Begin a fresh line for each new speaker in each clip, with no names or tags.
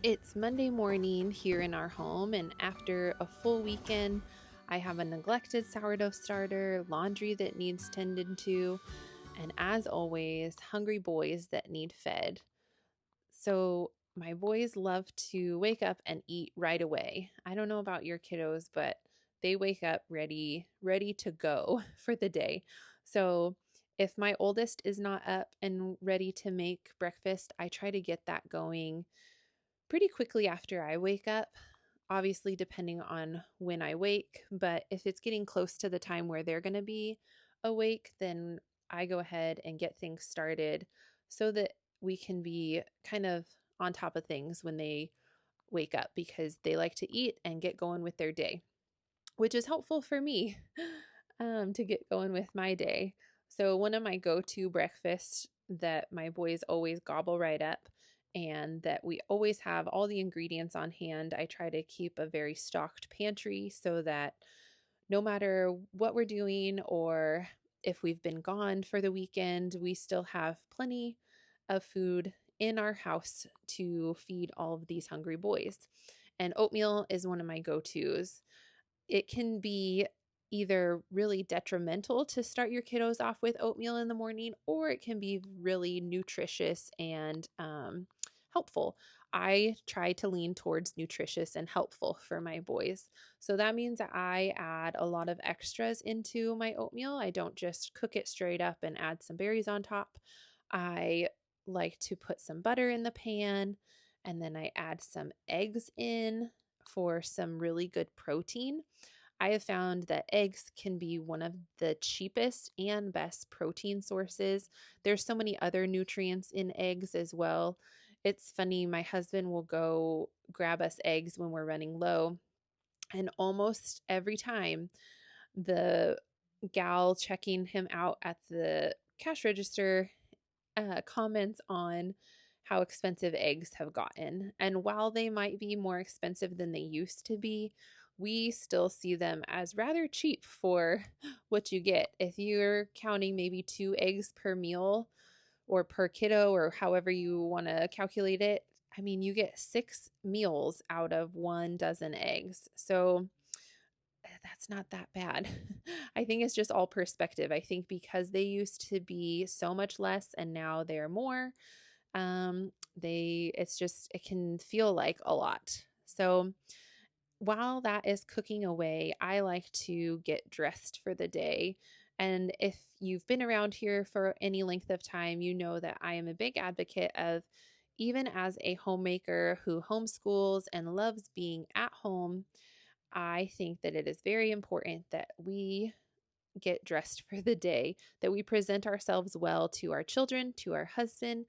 It's Monday morning here in our home, and after a full weekend, I have a neglected sourdough starter, laundry that needs tended to, and as always, hungry boys that need fed. So, my boys love to wake up and eat right away. I don't know about your kiddos, but they wake up ready to go for the day. So, if my oldest is not up and ready to make breakfast, I try to get that going pretty quickly after I wake up, obviously, depending on when I wake. But if it's getting close to the time where they're going to be awake, then I go ahead and get things started so that we can be kind of on top of things when they wake up because they like to eat and get going with their day, which is helpful for me to get going with my day. So, one of my go to breakfasts that my boys always gobble right up and that we always have all the ingredients on hand. I try to keep a very stocked pantry so that no matter what we're doing or if we've been gone for the weekend, we still have plenty of food in our house to feed all of these hungry boys. And oatmeal is one of my go tos. It can be either really detrimental to start your kiddos off with oatmeal in the morning, or it can be really nutritious and helpful. I try to lean towards nutritious and helpful for my boys. So that means that I add a lot of extras into my oatmeal. I don't just cook it straight up and add some berries on top. I like to put some butter in the pan and then I add some eggs in for some really good protein. I have found that eggs can be one of the cheapest and best protein sources. There's so many other nutrients in eggs as well. It's funny, my husband will go grab us eggs when we're running low, and almost every time the gal checking him out at the cash register comments on how expensive eggs have gotten. And while they might be more expensive than they used to be, we still see them as rather cheap for what you get. If you're counting maybe 2 eggs per meal or per kiddo or however you want to calculate it, I mean, you get 6 meals out of 1 dozen eggs. So that's not that bad. I think it's just all perspective. I think because they used to be so much less and now they're more, it's just, it can feel like a lot. So while that is cooking away, I like to get dressed for the day. And if you've been around here for any length of time, you know that I am a big advocate of, even as a homemaker who homeschools and loves being at home, I think that it is very important that we get dressed for the day, that we present ourselves well to our children, to our husband,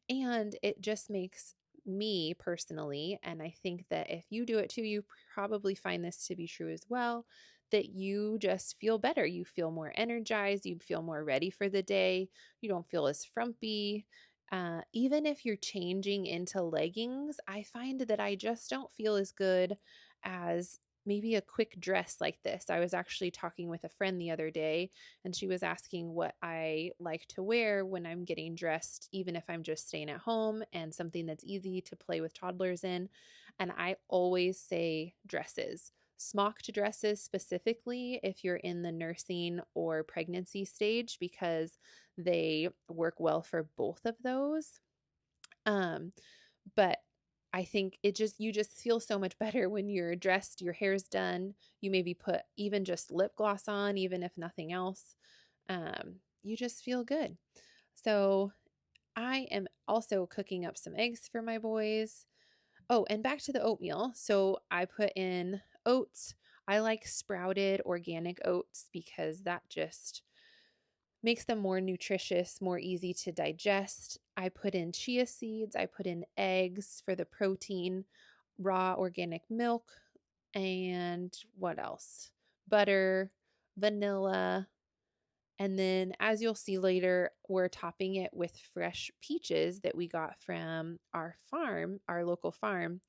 and it just makes me personally, and I think that if you do it too, you probably find this to be true as well, that you just feel better. You feel more energized, you feel more ready for the day, you don't feel as frumpy. Even if you're changing into leggings, I find that I just don't feel as good as maybe a quick dress like this. I was actually talking with a friend the other day, and she was asking what I like to wear when I'm getting dressed, even if I'm just staying at home and something that's easy to play with toddlers in. And I always say dresses. Smocked dresses specifically if you're in the nursing or pregnancy stage because they work well for both of those. Um, but I think you just feel so much better when you're dressed, your hair's done, you maybe put even just lip gloss on, even if nothing else. You just feel good. So I am also cooking up some eggs for my boys. Oh, and back to the oatmeal. So I put in oats. I like sprouted organic oats because that just makes them more nutritious, more easy to digest. I put in chia seeds, I put in eggs for the protein, raw organic milk, and what else? Butter, vanilla, and then as you'll see later, we're topping it with fresh peaches that we got from our farm, our local farm,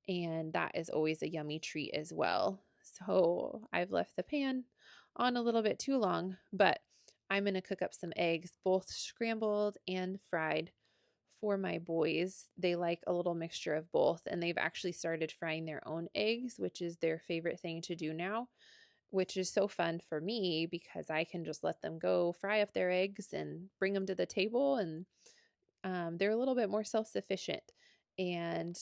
and that is always a yummy treat as well. So I've left the pan on a little bit too long, but I'm going to cook up some eggs, both scrambled and fried, for my boys, they like a little mixture of both, and they've actually started frying their own eggs, which is their favorite thing to do now, which is so fun for me because I can just let them go fry up their eggs and bring them to the table, and they're a little bit more self sufficient. And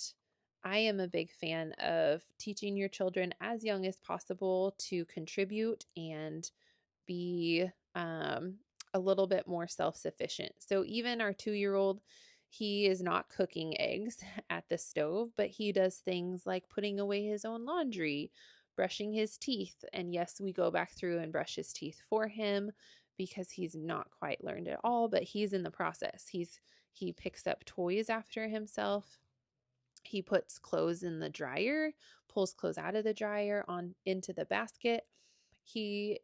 I am a big fan of teaching your children as young as possible to contribute and be a little bit more self sufficient. So even our 2-year old, he is not cooking eggs at the stove, but he does things like putting away his own laundry, brushing his teeth. And yes, we go back through and brush his teeth for him because he's not quite learned it all, but he's in the process. He picks up toys after himself. He puts clothes in the dryer, pulls clothes out of the dryer on into the basket. He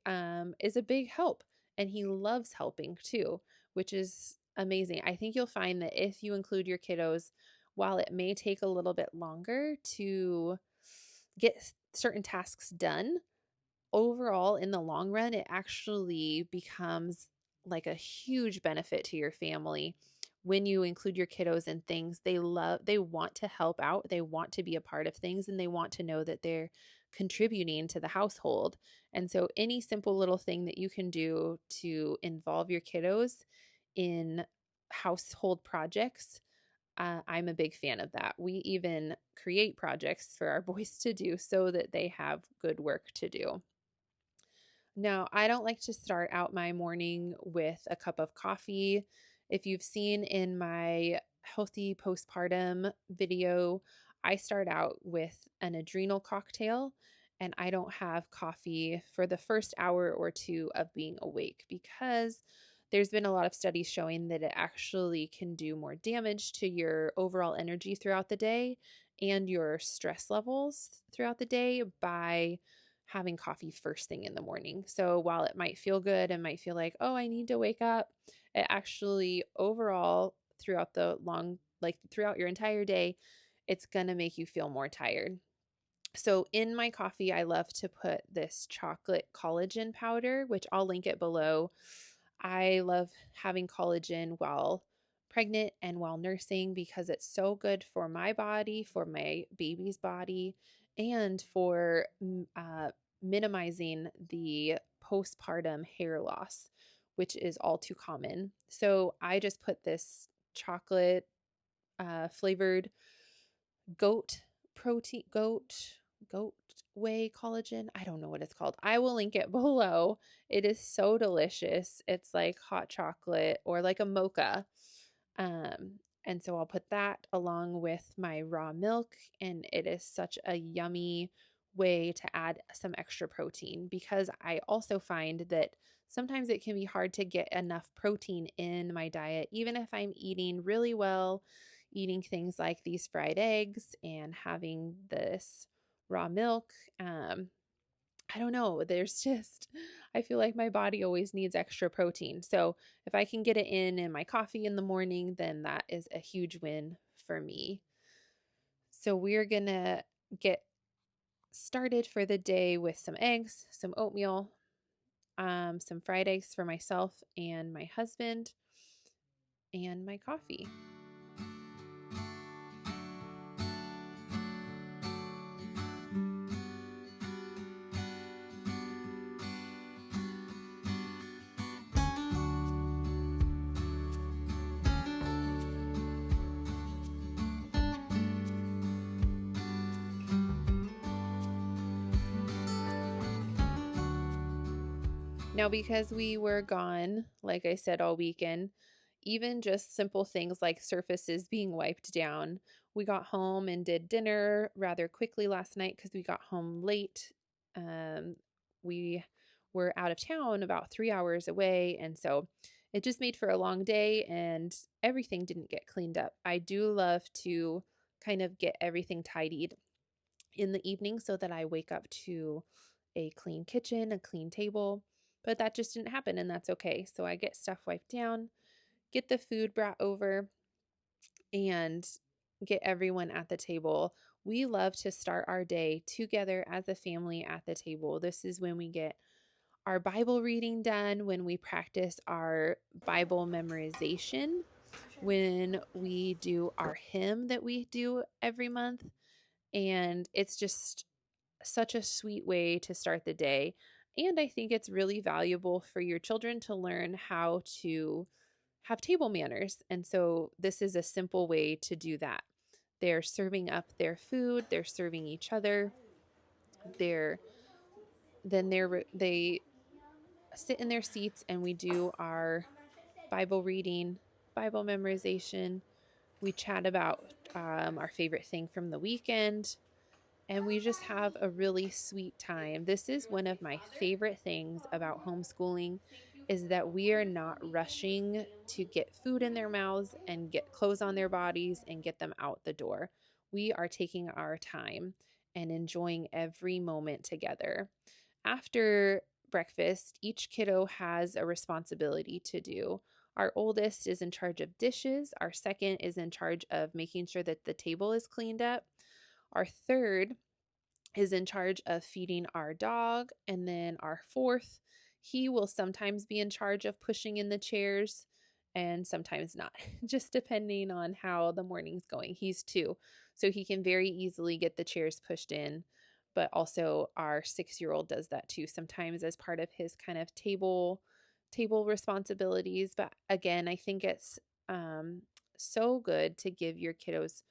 is a big help, and he loves helping too, which is amazing. I think you'll find that if you include your kiddos, while it may take a little bit longer to get certain tasks done, overall in the long run, it actually becomes like a huge benefit to your family when you include your kiddos in things they love. They want to help out, they want to be a part of things, and they want to know that they're contributing to the household. And so any simple little thing that you can do to involve your kiddos in household projects, I'm a big fan of that. We even create projects for our boys to do so that they have good work to do. Now, I don't like to start out my morning with a cup of coffee. If you've seen in my healthy postpartum video, I start out with an adrenal cocktail, and I don't have coffee for the first hour or two of being awake because there's been a lot of studies showing that it actually can do more damage to your overall energy throughout the day and your stress levels throughout the day by having coffee first thing in the morning. So while it might feel good and might feel like, oh, I need to wake up, it actually overall throughout your entire day, it's going to make you feel more tired. So in my coffee, I love to put this chocolate collagen powder, which I'll link it below. I love having collagen while pregnant and while nursing because it's so good for my body, for my baby's body, and for minimizing the postpartum hair loss, which is all too common. So I just put this chocolate flavored goat protein, goat whey collagen. I don't know what it's called. I will link it below. It is so delicious. It's like hot chocolate or like a mocha. Um, and so I'll put that along with my raw milk, and it is such a yummy way to add some extra protein because I also find that sometimes it can be hard to get enough protein in my diet, even if I'm eating really well, eating things like these fried eggs and having this raw milk. I don't know. I feel like my body always needs extra protein. So if I can get it in my coffee in the morning, then that is a huge win for me. So we're going to get started for the day with some eggs, some oatmeal, some fried eggs for myself and my husband, and my coffee. Now, because we were gone, like I said, all weekend, even just simple things like surfaces being wiped down. We got home and did dinner rather quickly last night because we got home late. We were out of town about 3 hours away. And so it just made for a long day and everything didn't get cleaned up. I do love to kind of get everything tidied in the evening so that I wake up to a clean kitchen, a clean table. But that just didn't happen, and that's okay. So I get stuff wiped down, get the food brought over, and get everyone at the table. We love to start our day together as a family at the table. This is when we get our Bible reading done, when we practice our Bible memorization. when we do our hymn that we do every month. And it's just such a sweet way to start the day. And I think it's really valuable for your children to learn how to have table manners. And so this is a simple way to do that. They're serving up their food, they're serving each other, they're they sit in their seats and we do our Bible reading, Bible memorization. We chat about our favorite thing from the weekend, and we just have a really sweet time. This is one of my favorite things about homeschooling is that we are not rushing to get food in their mouths and get clothes on their bodies and get them out the door. We are taking our time and enjoying every moment together. After breakfast, each kiddo has a responsibility to do. Our oldest is in charge of dishes. Our second is in charge of making sure that the table is cleaned up. Our third is in charge of feeding our dog. And then our fourth, he will sometimes be in charge of pushing in the chairs and sometimes not, just depending on how the morning's going. He's two, so he can very easily get the chairs pushed in. But also our 6-year-old does that too, sometimes as part of his kind of table responsibilities. But again, I think it's so good to give your kiddos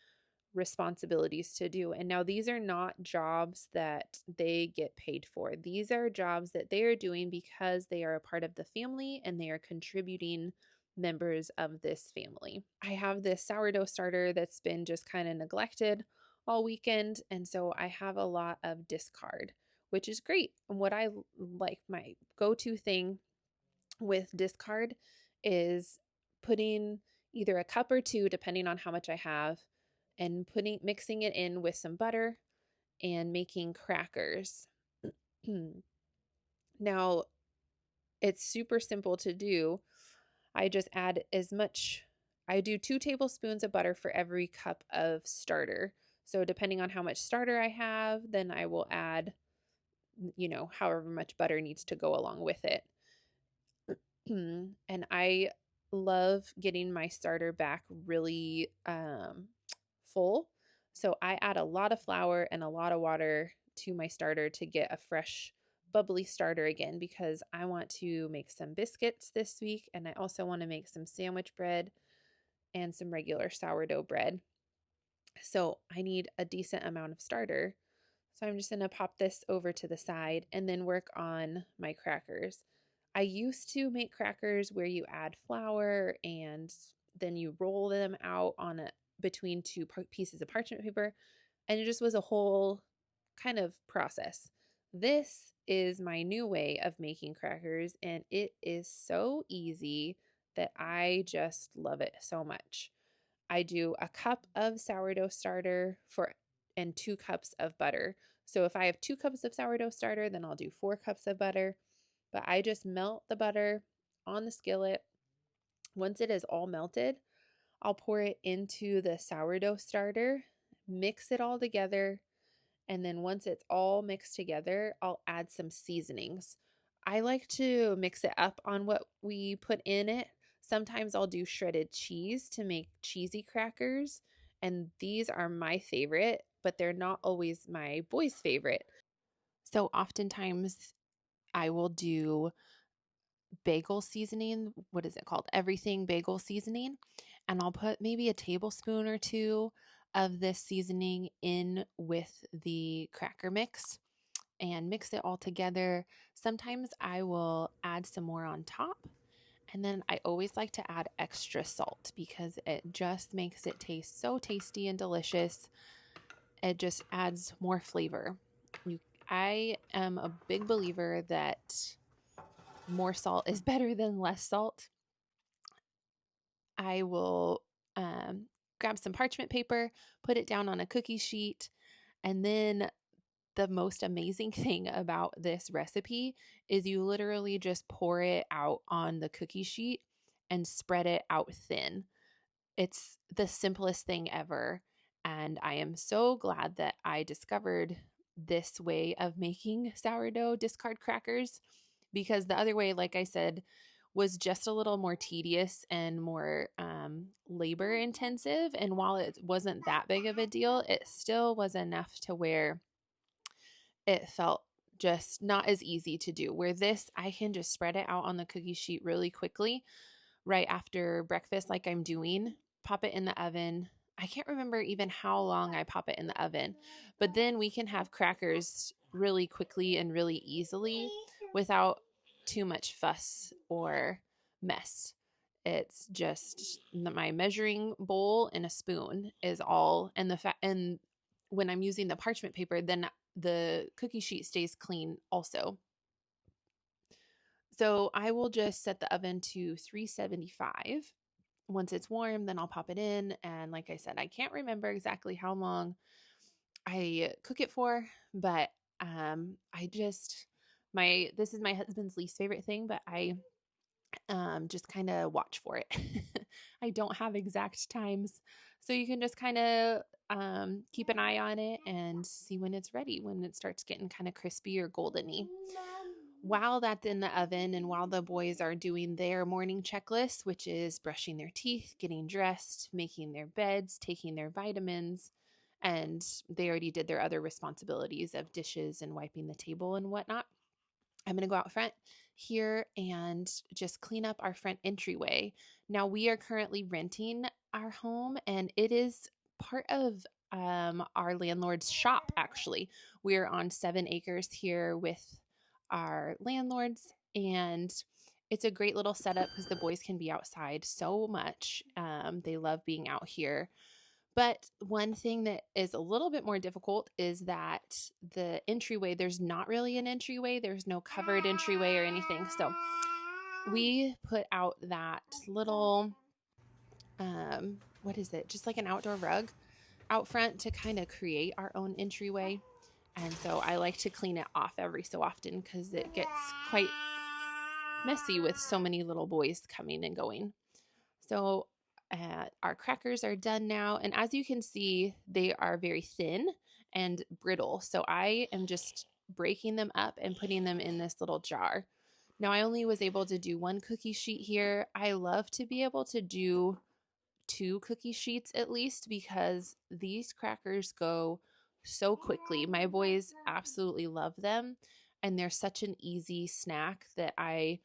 responsibilities to do. And now these are not jobs that they get paid for. These are jobs that they are doing because they are a part of the family and they are contributing members of this family. I have this sourdough starter that's been just kind of neglected all weekend. And so I have a lot of discard, which is great. And what I like, my go to thing with discard is putting either a cup or two, depending on how much I have, and mixing it in with some butter and making crackers. Now, it's super simple to do. I just add I do 2 tablespoons of butter for every cup of starter. So depending on how much starter I have, then I will add, however much butter needs to go along with it. And I love getting my starter back really full. So I add a lot of flour and a lot of water to my starter to get a fresh, bubbly starter again, because I want to make some biscuits this week. And I also want to make some sandwich bread and some regular sourdough bread. So I need a decent amount of starter. So I'm just going to pop this over to the side and then work on my crackers. I used to make crackers where you add flour and then you roll them out on between two pieces of parchment paper, and it just was a whole kind of process. This is my new way of making crackers, and it is so easy that I just love it so much. I do a cup of sourdough starter and 2 cups of butter. So if I have 2 cups of sourdough starter, then I'll do 4 cups of butter. But I just melt the butter on the skillet. Once it is all melted, I'll pour it into the sourdough starter, mix it all together, and then once it's all mixed together, I'll add some seasonings. I like to mix it up on what we put in it. Sometimes I'll do shredded cheese to make cheesy crackers, and these are my favorite, but they're not always my boys' favorite. So oftentimes I will do bagel seasoning. What is it called? Everything bagel seasoning. And I'll put maybe a tablespoon or two of this seasoning in with the cracker mix and mix it all together. Sometimes I will add some more on top. And then I always like to add extra salt because it just makes it taste so tasty and delicious. It just adds more flavor. I am a big believer that more salt is better than less salt. I will grab some parchment paper, put it down on a cookie sheet, and then the most amazing thing about this recipe is you literally just pour it out on the cookie sheet and spread it out thin. It's the simplest thing ever. And I am so glad that I discovered this way of making sourdough discard crackers, because the other way, like I said, was just a little more tedious and more labor intensive. And while it wasn't that big of a deal, it still was enough to where it felt just not as easy to do. Where this, I can just spread it out on the cookie sheet really quickly right after breakfast, like I'm doing, pop it in the oven. I can't remember even how long I pop it in the oven, but then we can have crackers really quickly and really easily without too much fuss or mess. It's just my measuring bowl and a spoon is all, and and when I'm using the parchment paper, then the cookie sheet stays clean also. So I will just set the oven to 375. Once it's warm, then I'll pop it in. And like I said, I can't remember exactly how long I cook it for, but I just this is my husband's least favorite thing, but I just kind of watch for it. I don't have exact times, so you can just kind of keep an eye on it and see when it's ready, when it starts getting kind of crispy or goldeny. While that's in the oven and while the boys are doing their morning checklist, which is brushing their teeth, getting dressed, making their beds, taking their vitamins, and they already did their other responsibilities of dishes and wiping the table and whatnot, I'm going to go out front here and just clean up our front entryway. Now, we are currently renting our home, and it is part of our landlord's shop, actually. We're on 7 acres here with our landlords, and it's a great little setup because the boys can be outside so much. They love being out here. But one thing that is a little bit more difficult is that the entryway, there's not really an entryway. There's no covered entryway or anything. So we put out that little, what is it? Just like an outdoor rug out front to kind of create our own entryway. And so I like to clean it off every so often because it gets quite messy with so many little boys coming and going. So our crackers are done now. And as you can see, they are very thin and brittle. So I am just breaking them up and putting them in this little jar. Now, I only was able to do 1 cookie sheet here. I love to be able to do 2 cookie sheets at least because these crackers go so quickly. My boys absolutely love them, and they're such an easy snack that I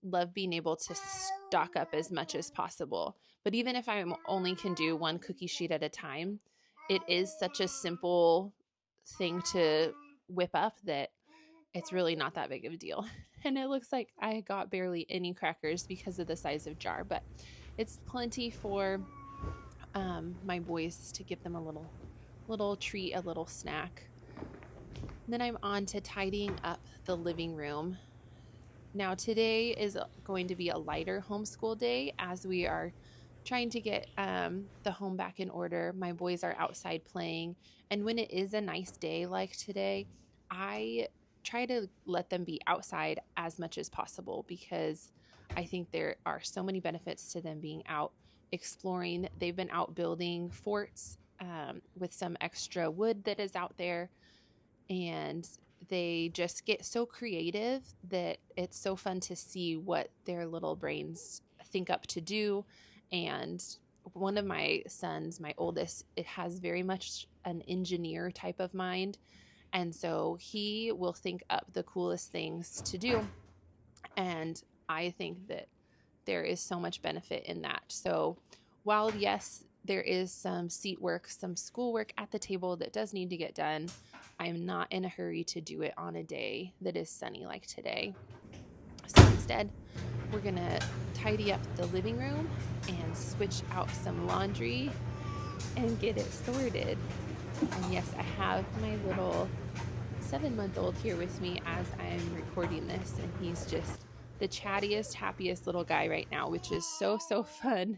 love being able to stock up as much as possible. But even if I only can do 1 cookie sheet at a time, it is such a simple thing to whip up that it's really not that big of a deal. And it looks like I got barely any crackers because of the size of jar, but it's plenty for my boys to give them a little treat, a little snack. Then I'm on to tidying up the living room. Now, today is going to be a lighter homeschool day as we are trying to get the home back in order. My boys are outside playing, and when it is a nice day like today, I try to let them be outside as much as possible because I think there are so many benefits to them being out exploring. They've been out building forts with some extra wood that is out there, and they just get so creative that it's so fun to see what their little brains think up to do. And one of my sons, my oldest, it has very much an engineer type of mind, and so he will think up the coolest things to do. And I think that there is so much benefit in that. So while, yes, there is some seat work, some schoolwork at the table that does need to get done, I'm not in a hurry to do it on a day that is sunny like today. So instead, we're going to tidy up the living room and switch out some laundry and get it sorted. And yes, I have my little 7-month-old here with me as I'm recording this, and he's just the chattiest, happiest little guy right now, which is so fun.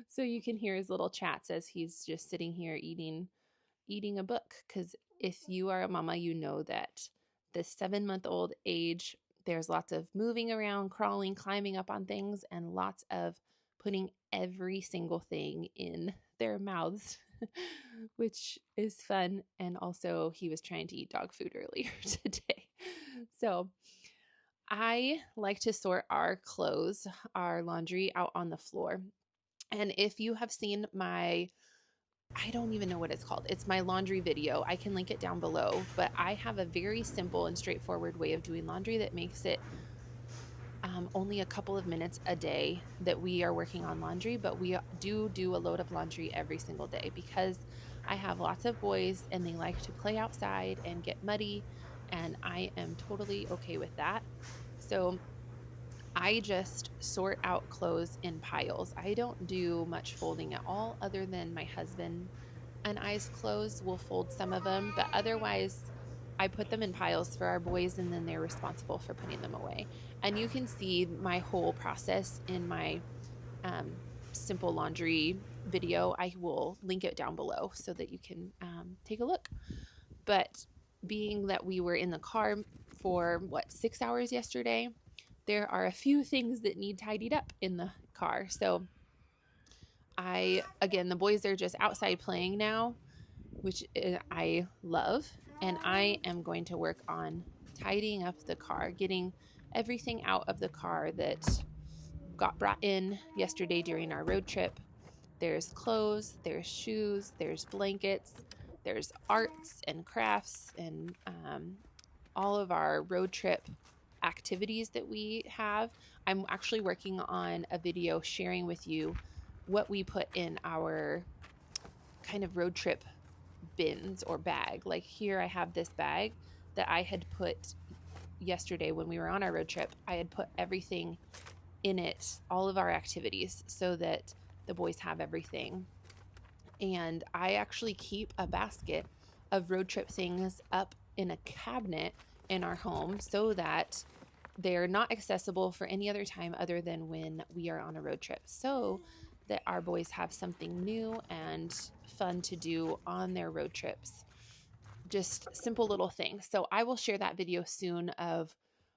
So you can hear his little chats as he's just sitting here eating a book, because if you are a mama, you know that the 7-month-old age, there's lots of moving around, crawling, climbing up on things, and lots of putting every single thing in their mouths, which is fun. And also, he was trying to eat dog food earlier today. So I like to sort our clothes, our laundry out on the floor. And if you have seen I don't even know what it's called. It's my laundry video. I can link it down below, but I have a very simple and straightforward way of doing laundry that makes it only a couple of minutes a day that we are working on laundry, but we do a load of laundry every single day because I have lots of boys and they like to play outside and get muddy, and I am totally okay with that. So I just sort out clothes in piles. I don't do much folding at all, other than my husband and I's clothes. We'll fold some of them, but otherwise, I put them in piles for our boys and then they're responsible for putting them away. And you can see my whole process in my um, simple laundry video. I will link it down below so that you can take a look. But being that we were in the car for 6 hours yesterday, there are a few things that need tidied up in the car. So again, the boys are just outside playing now, which I love. And I am going to work on tidying up the car, getting everything out of the car that got brought in yesterday during our road trip. There's clothes, there's shoes, there's blankets, there's arts and crafts, and all of our road trip activities that we have. I'm actually working on a video sharing with you what we put in our kind of road trip bins or bag. Like here, I have this bag that I had put yesterday when we were on our road trip. I had put everything in it, all of our activities, so that the boys have everything. And I actually keep a basket of road trip things up in a cabinet in our home so that they're not accessible for any other time other than when we are on a road trip, so that our boys have something new and fun to do on their road trips. Just simple little things. So I will share that video soon of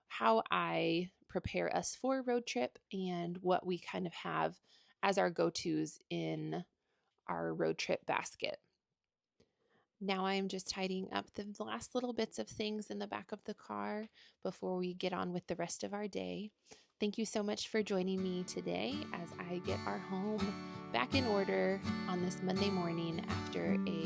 how I prepare us for a road trip and what we kind of have as our go-tos in our road trip basket. Now I am just tidying up the last little bits of things in the back of the car before we get on with the rest of our day. Thank you so much for joining me today as I get our home back in order on this Monday morning after a